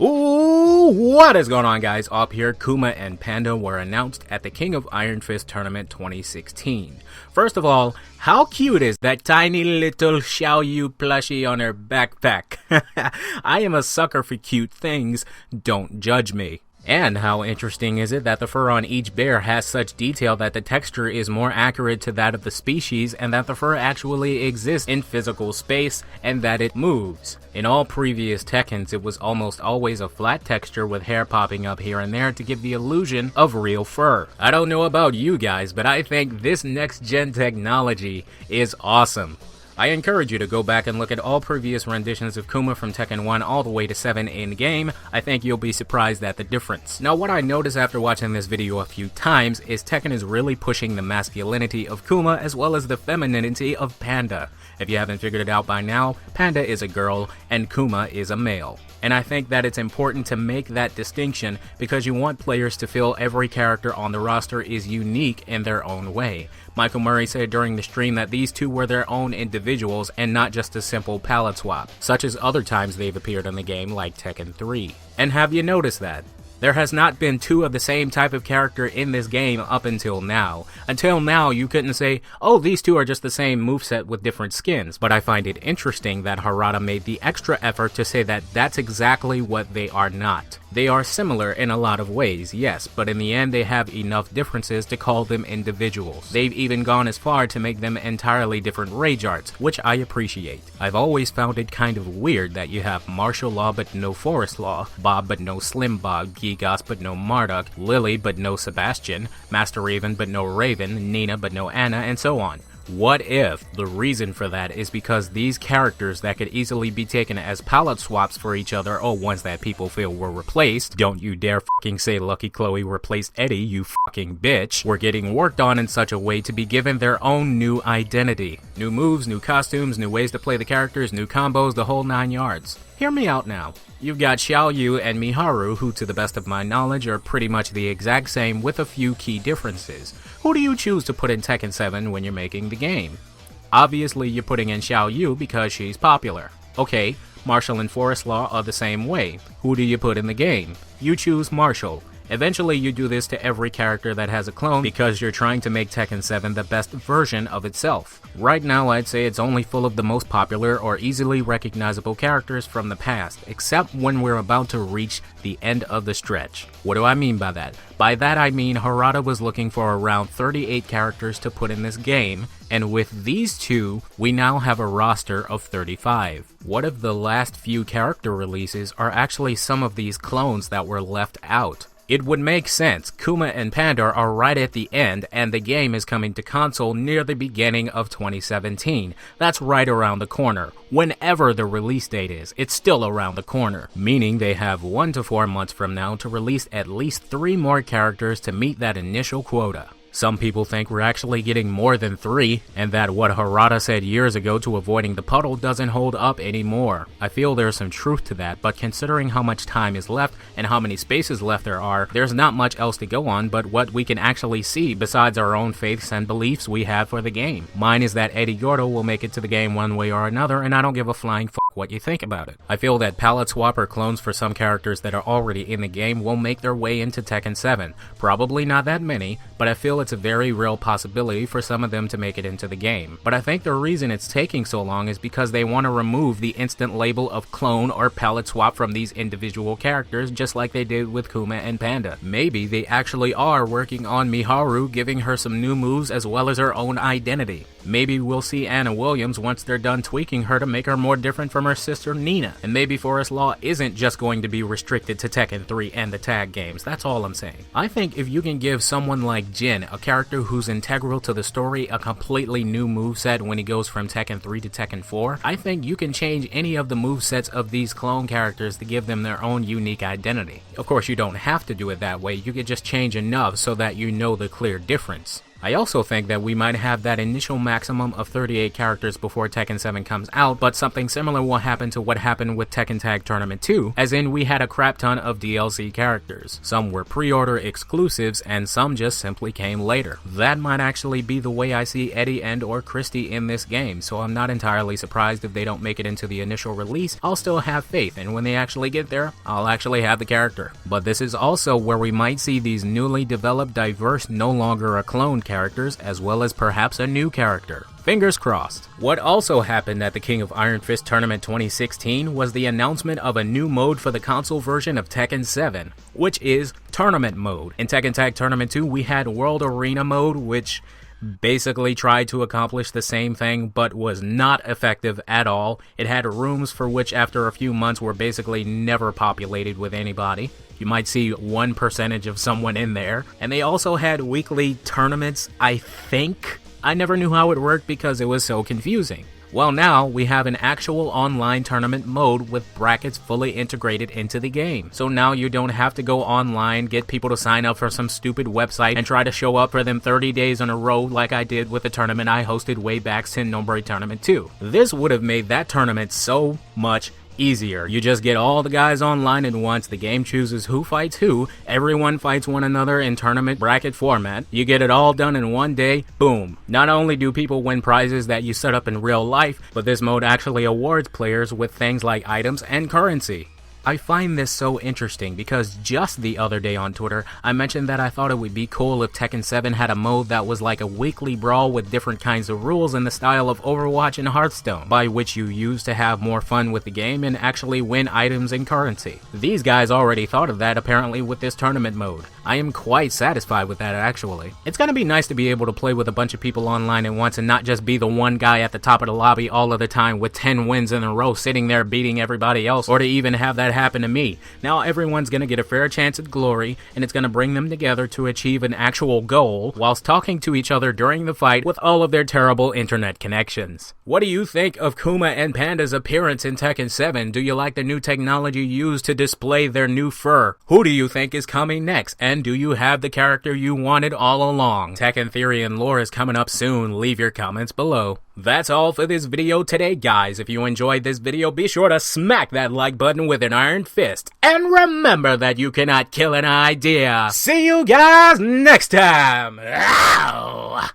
Ooh, what is going on, guys? Up here, Kuma and Panda were announced at the King of Iron Fist Tournament 2016. First of all, how cute is that tiny little Xiaoyu plushie on her backpack? I am a sucker for cute things, don't judge me. And how interesting is it that the fur on each bear has such detail that the texture is more accurate to that of the species, and that the fur actually exists in physical space and that it moves. In all previous Tekkens, it was almost always a flat texture with hair popping up here and there to give the illusion of real fur. I don't know about you guys, but I think this next-gen technology is awesome. I encourage you to go back and look at all previous renditions of Kuma from Tekken 1 all the way to 7 in-game. I think you'll be surprised at the difference. Now, what I noticed after watching this video a few times is Tekken is really pushing the masculinity of Kuma as well as the femininity of Panda. If you haven't figured it out by now, Panda is a girl and Kuma is a male. And I think that it's important to make that distinction because you want players to feel every character on the roster is unique in their own way. Michael Murray said during the stream that these two were their own individuals and not just a simple palette swap, such as other times they've appeared in the game like Tekken 3. And have you noticed that? There has not been two of the same type of character in this game up until now. Until now, you couldn't say, oh, these two are just the same moveset with different skins. But I find it interesting that Harada made the extra effort to say that that's exactly what they are not. They are similar in a lot of ways, yes, but in the end they have enough differences to call them individuals. They've even gone as far to make them entirely different rage arts, which I appreciate. I've always found it kind of weird that you have martial law but no forest law, Bob but no Slim Bob, Gigas but no Marduk, Lily but no Sebastian, Master Raven but no Raven, Nina but no Anna, and so on. What if the reason for that is because these characters that could easily be taken as palette swaps for each other or ones that people feel were replaced, don't you dare fucking say Lucky Chloe replaced Eddie, you fucking bitch, were getting worked on in such a way to be given their own new identity. New moves, new costumes, new ways to play the characters, new combos, the whole 9 yards. Hear me out now. You've got Xiaoyu and Miharu, who to the best of my knowledge are pretty much the exact same with a few key differences. Who do you choose to put in Tekken 7 when you're making the game? Obviously you're putting in Xiaoyu because she's popular. Okay, Marshall and Forest Law are the same way. Who do you put in the game? You choose Marshall. Eventually you do this to every character that has a clone because you're trying to make Tekken 7 the best version of itself. Right now I'd say it's only full of the most popular or easily recognizable characters from the past, except when we're about to reach the end of the stretch. What do I mean by that? By that I mean Harada was looking for around 38 characters to put in this game, and with these two, we now have a roster of 35. What if the last few character releases are actually some of these clones that were left out? It would make sense. Kuma and Panda are right at the end, and the game is coming to console near the beginning of 2017. That's right around the corner. Whenever the release date is, it's still around the corner. Meaning they have 1 to 4 months from now to release at least 3 more characters to meet that initial quota. Some people think we're actually getting more than 3, and that what Harada said years ago to avoiding the puddle doesn't hold up anymore. I feel there's some truth to that, but considering how much time is left and how many spaces left there are, there's not much else to go on but what we can actually see besides our own faiths and beliefs we have for the game. Mine is that Eddie Gordo will make it to the game one way or another, and I don't give a flying fuck what you think about it. I feel that palette swapper clones for some characters that are already in the game will make their way into Tekken 7. Probably not that many, but I feel it's a very real possibility for some of them to make it into the game. But I think the reason it's taking so long is because they want to remove the instant label of clone or palette swap from these individual characters, just like they did with Kuma and Panda. Maybe they actually are working on Miharu, giving her some new moves as well as her own identity. Maybe we'll see AwpWilliams once they're done tweaking her to make her more different from her sister Nina. And maybe Forest Law isn't just going to be restricted to Tekken 3 and the tag games. That's all I'm saying. I think if you can give someone like Jin, a character who's integral to the story, a completely new moveset when he goes from Tekken 3 to Tekken 4, I think you can change any of the movesets of these clone characters to give them their own unique identity. Of course, you don't have to do it that way. You could just change enough so that you know the clear difference. I also think that we might have that initial maximum of 38 characters before Tekken 7 comes out, but something similar will happen to what happened with Tekken Tag Tournament 2, as in we had a crap ton of DLC characters. Some were pre-order exclusives and some just simply came later. That might actually be the way I see Eddie and or Christy in this game, so I'm not entirely surprised if they don't make it into the initial release. I'll still have faith, and when they actually get there, I'll actually have the character. But this is also where we might see these newly developed, diverse, no longer a clone characters, as well as perhaps a new character. Fingers crossed. What also happened at the King of Iron Fist Tournament 2016 was the announcement of a new mode for the console version of Tekken 7, which is Tournament Mode. In Tekken Tag Tournament 2, we had World Arena Mode, which basically tried to accomplish the same thing but was not effective at all. It had rooms for which after a few months were basically never populated with anybody. You might see 1% of someone in there. And they also had weekly tournaments, I think. I never knew how it worked because it was so confusing. Well, now we have an actual online tournament mode with brackets fully integrated into the game. So now you don't have to go online, get people to sign up for some stupid website and try to show up for them 30 days in a row like I did with the tournament I hosted way back, Sin Nombre Tournament 2. This would have made that tournament so much easier. You just get all the guys online at once, the game chooses who fights who, everyone fights one another in tournament bracket format, you get it all done in one day, boom. Not only do people win prizes that you set up in real life, but this mode actually awards players with things like items and currency. I find this so interesting because just the other day on Twitter, I mentioned that I thought it would be cool if Tekken 7 had a mode that was like a weekly brawl with different kinds of rules in the style of Overwatch and Hearthstone, by which you use to have more fun with the game and actually win items and currency. These guys already thought of that apparently with this tournament mode. I am quite satisfied with that actually. It's gonna be nice to be able to play with a bunch of people online at once and not just be the one guy at the top of the lobby all of the time with 10 wins in a row sitting there beating everybody else, or to even have that happen to me. Now everyone's gonna get a fair chance at glory, and it's gonna bring them together to achieve an actual goal whilst talking to each other during the fight with all of their terrible internet connections. What do you think of Kuma and Panda's appearance in Tekken 7? Do you like the new technology used to display their new fur? Who do you think is coming next? And do you have the character you wanted all along? Tekken Theory and Lore is coming up soon. Leave your comments below. That's all for this video today, guys. If you enjoyed this video, be sure to smack that like button with an iron fist. And remember that you cannot kill an idea. See you guys next time. Ow!